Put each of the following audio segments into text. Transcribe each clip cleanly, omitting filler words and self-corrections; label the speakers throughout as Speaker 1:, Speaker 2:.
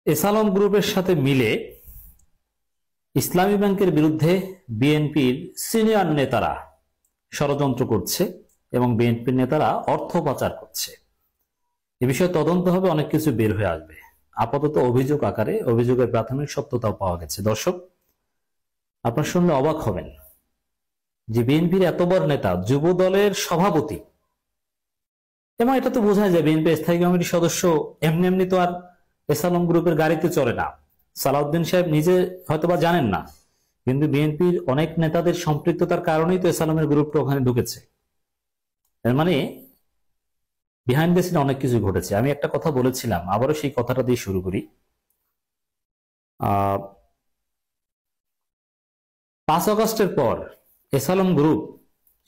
Speaker 1: এসালম গ্রুপের সাথে মিলে ইসলামী ব্যাংকের বিরুদ্ধে বিএনপির সিনিয়র নেতারা ষড়যন্ত্র করছে এবং বিএনপির নেতারা অর্থ পাচার করছে। এ বিষয়ে তদন্ত হবে, অনেক কিছু বের হয়ে আসবে। আপাতত অভিযোগ আকারে অভিযোগের প্রাথমিক সত্যতাও পাওয়া গেছে। দর্শক, আপনার শুনলে অবাক হবেন যে বিএনপির এত বড় নেতা, যুব দলের সভাপতি, এবং এটা তো বোঝা যায় বিএনপি স্থায়ী কমিটির সদস্য এমনি এমনি তো আর এসালম গ্রুপের গাড়িতে চলে না। সালাউদ্দিন সাহেব নিজে হয়তোবা জানেন না, কিন্তু বিএনপির অনেক নেতাদের সম্পৃক্ততার কারণেই তো এসালমের গ্রুপটা ওখানে ঢুকেছে। এর মানে বিহাইন্ড দ্য সিন অনেক কিছু ঘটেছে। আমি একটা কথা বলেছিলাম, আবারও সেই কথাটা দিয়ে শুরু করি। 5 আগস্টের পর এসালম গ্রুপ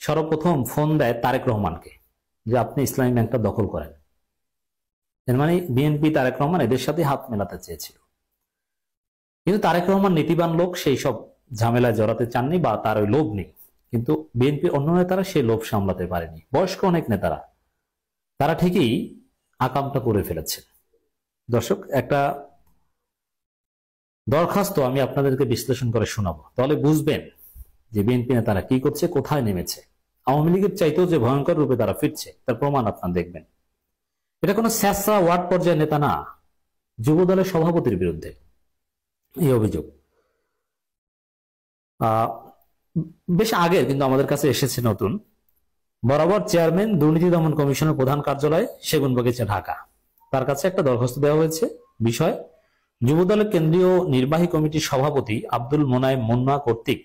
Speaker 1: সর্বপ্রথম ফোন দেয় তারেক রহমানকে যে আপনি ইসলামী ব্যাংকটা দখল করেন। এর মানে বিএনপি তারেক রহমান এদের সাথে হাত মেলাতে চেয়েছিল, কিন্তু তারেক রহমান নীতিবান লোক, সেই সব ঝামেলায় জড়াতে চাননি বা তার ওই লোভ নেই। কিন্তু বিএনপির অন্য নেতারা সেই লোভ সামলাতে পারেনি। বয়স্ক অনেক নেতারা, তারা ঠিকই আকামটা করে ফেলেছে। দর্শক, একটা দরখাস্ত আমি আপনাদেরকে বিশ্লেষণ করে শোনাবো, তাহলে বুঝবেন যে বিএনপি নেতারা কি করছে, কোথায় নেমেছে। আওয়ামী লীগের চাইতেও যে ভয়ঙ্কর রূপে তারা ফিরছে তার প্রমাণ আপনারা দেখবেন। এটা কোনো স্যাসরা ওয়ার্ড পর্যায়ের নেতা না, যুব দলের সভাপতির বিরুদ্ধে এই অভিযোগ। বেশ আগে কিন্তু আমাদের কাছে এসেছে নতুন। বরাবর চেয়ারম্যান, দুর্নীতি দমন কমিশনের প্রধান কার্যালয়, সেগুনবাগিচা, ঢাকা, তার কাছে একটা দরখাস্ত দেওয়া হয়েছে। বিষয়, যুবদলের কেন্দ্রীয় নির্বাহী কমিটির সভাপতি আব্দুল মোনায়েম মুন্না কর্তৃক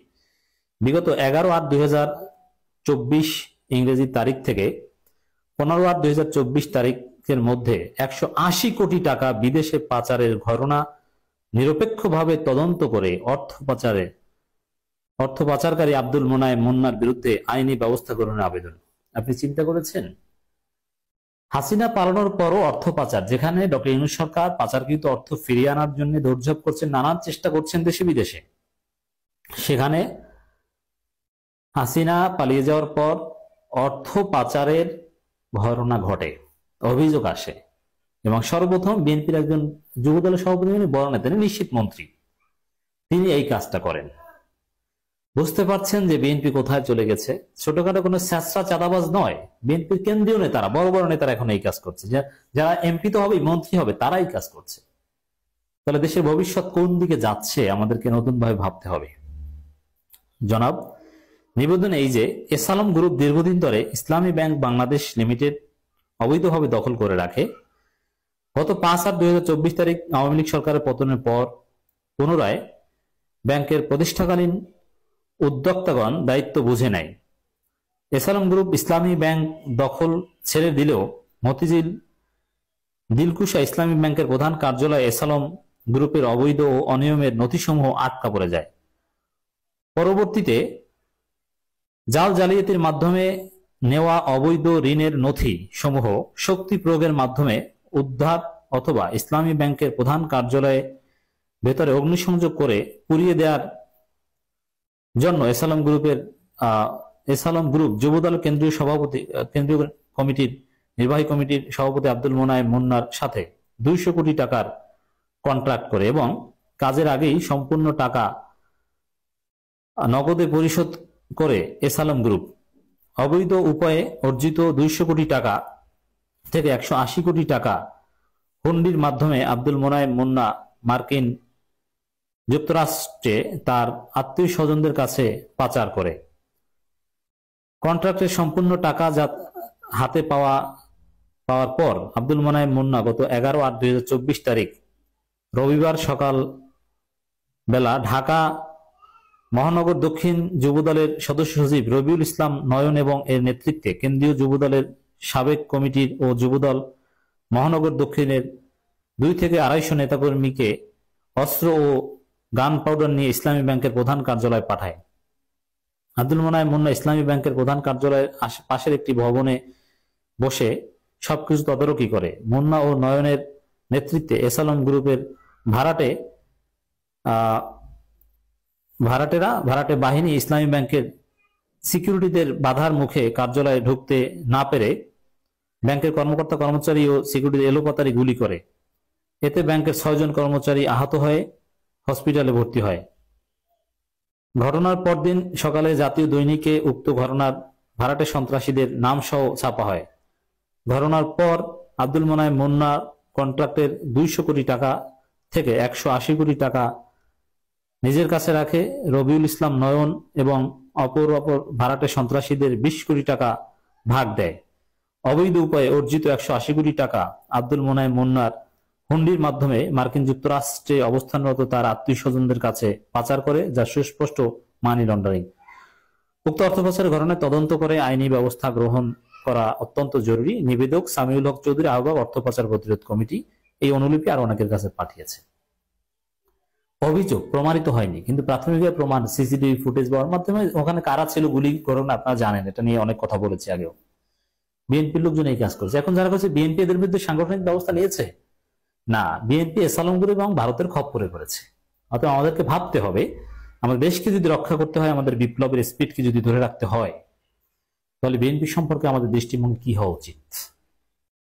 Speaker 1: বিগত 11/8/2024 ইংরেজি তারিখ থেকে 15/8/2024 তারিখের মধ্যে 180 কোটি টাকা বিদেশে পাচারের ঘটনা নিরপেক্ষভাবে তদন্ত করে অর্থ পাচারকারী আব্দুল মোনায়েম মুন্নার বিরুদ্ধে আইনি ব্যবস্থা গ্রহণের আবেদন। আপনি চিন্তা করেছেন, হাসিনা পালানোর পরও অর্থ পাচার, যেখানে ডক্টর ইউনূস সরকার পাচারকৃত অর্থ ফিরিয়ে আনার জন্য দৌড়ঝাঁপ করছেন, নানান চেষ্টা করছেন দেশে বিদেশে, সেখানে হাসিনা পালিয়ে যাওয়ার পর অর্থ পাচারের ঘটনা ঘটে, অভিযোগ আসে, এবং সর্বপ্রথম বিএনপির একজন যুবদলের সভাপতি, বড় নেতা, নিশ্চিত মন্ত্রী, তিনি এই কাজটা করেন। বুঝতে পারছেন যে বিএনপি কোথায় চলে গেছে। ছোটখাটো কোনো স্যাঁচড়া চাঁদাবাজ নয়, বিএনপির কেন্দ্রীয় নেতারা, বড় বড় নেতারা এখন এই কাজ করছে। যারা এমপি তো হবে, মন্ত্রী হবে, তারাই কাজ করছে। তাহলে দেশের ভবিষ্যৎ কোন দিকে যাচ্ছে আমাদেরকে নতুন ভাবে ভাবতে হবে। জনাব, নিবেদন এই যে এসালম গ্রুপ দীর্ঘদিন ধরে ইসলামী ব্যাংক বাংলাদেশ লিমিটেড অবৈধভাবে দখল করে রাখে। গত 5/8/2024 তারিখ আওয়ামী লীগ সরকারের পতনের পর পুনরায় ব্যাংকের প্রতিষ্ঠাকালীন উদ্যোক্তাগণ দায়িত্ব বুঝে নেয়। এসালম গ্রুপ ইসলামী ব্যাংক দখল ছেড়ে দিলেও মতিঝিল দিলকুশা ইসলামী ব্যাংকের প্রধান কার্যালয়ে এসালম গ্রুপের অবৈধ ও অনিয়মের নথিসমূহ আটকা পড়ে যায়। পরবর্তীতে জাল জালিয়াতির মাধ্যমে নেওয়া অবৈধ ঋণের নথি সমূহ শক্তি প্রয়োগের মাধ্যমে উদ্ধার অথবা ইসলামী ব্যাংকের প্রধান কার্যালয়ে ভেতরে অগ্নিসংযোগ করে পুড়িয়ে দেওয়ার জন্য এসালম গ্রুপ যুবদল কেন্দ্রীয় নির্বাহী কমিটির সভাপতি আব্দুল মোনায়েম মুন্নার সাথে 200 কোটি টাকার কন্ট্রাক্ট করে এবং কাজের আগেই সম্পূর্ণ টাকা নগদে পরিশোধ করে এসালম গ্রুপ অবৈধ উপায়ে অর্জিত 200 কোটি টাকা থেকে 180 কোটি টাকা হুন্ডির মাধ্যমে আব্দুল মোনায়েম মুন্না মার্কিন যুক্তরাষ্ট্রে তার আত্মীয় স্বজনদের কাছে পাচার করে। কন্ট্রাক্টের সম্পূর্ণ টাকা হাতে পাওয়ার পর আব্দুল মোনায়েম মুন্না গত 11/8/2024 তারিখ রবিবার সকাল বেলা ঢাকা মহানগর দক্ষিণ যুবদলের সদস্য সচিব রবিউল ইসলাম নয়ন এবং এর নেতৃত্বে কেন্দ্রীয় যুবদলের সাবেক কমিটির ও যুবদল মহানগর দক্ষিণের 2 থেকে 250 নেতাকর্মীকে অস্ত্র ও গান পাউডার নিয়ে ইসলামী ব্যাংকের প্রধান কার্যালয়ে পাঠায়। আব্দুল মোনায়েম মুন্না ইসলামী ব্যাংকের প্রধান কার্যালয়ের পাশের একটি ভবনে বসে সবকিছু তদারকি করে। মুন্না ও নয়নের নেতৃত্বে এসালম গ্রুপের ভাড়াটে বাহিনী ইসলামী ব্যাংকের সিকিউরিটিদের বাধার মুখে কার্যালয়ে ঢুকতে না পেরে ব্যাংকের কর্মকর্তা কর্মচারী ও সিকিউরিটি এলোপাতারি গুলি করে এতে ব্যাংকের 6 জন কর্মচারী আহত হয়ে হসপিটালে ভর্তি হয়। ঘটনার পরদিন সকালে জাতীয় দৈনিকে উক্ত ঘটনার ভাড়াটে সন্ত্রাসীদের নাম সহ ছাপা হয়। ঘটনার পর আব্দুল মোনায়েম মুন্না কন্ট্রাক্টের 200 কোটি টাকা থেকে 180 কোটি টাকা নিজের কাছে রাখে, রবিউল ইসলাম নয়ন এবং অপর ভাড়াটে সন্ত্রাসীদের 20 কোটি টাকা ভাগ দেয়। অবৈধ উপায়ে অর্জিত 180 কোটি টাকা আব্দুল মোনায়েম মুন্নার হুন্ডির মাধ্যমে মার্কিন যুক্তরাষ্ট্রে অবস্থানরত তার আত্মীয় স্বজনদের কাছে পাচার করে, যা সুস্পষ্ট মানি লন্ডারিং। উক্ত অর্থ পাচারের ঘটনায় তদন্ত করে আইনি ব্যবস্থা গ্রহণ করা অত্যন্ত জরুরি। নিবেদক সামিউল হক চৌধুরী, আহ্বায়ক, অর্থ পাচার প্রতিরোধ কমিটি। এই অনুলিপি আর অনেকের কাছে পাঠিয়েছে। অভিযোগ প্রমাণিত হয়নি, কিন্তু প্রাথমিকভাবে প্রমাণ সিসিটিভি ফুটেজ পাওয়ার মাধ্যমে ওখানে কারা ছিল, গুলি ঘটনা আপনারা জানেন, এটা নিয়ে অনেক কথা বলেছি আগেও। বিএনপির লোকজন এই কাজ করেছে। এখন যারা করছে বিএনপি এদের বিরুদ্ধে সাংগঠনিক ব্যবস্থা নিয়েছে না, বিএনপি এসালমগুলো এবং ভারতের খপ্পরে করেছে। অতএব আমাদেরকে ভাবতে হবে, আমাদের দেশকে যদি রক্ষা করতে হয়, আমাদের বিপ্লবের স্পিডকে যদি ধরে রাখতে হয়, তাহলে বিএনপি সম্পর্কে আমাদের দৃষ্টিভঙ্গি কি হওয়া উচিত।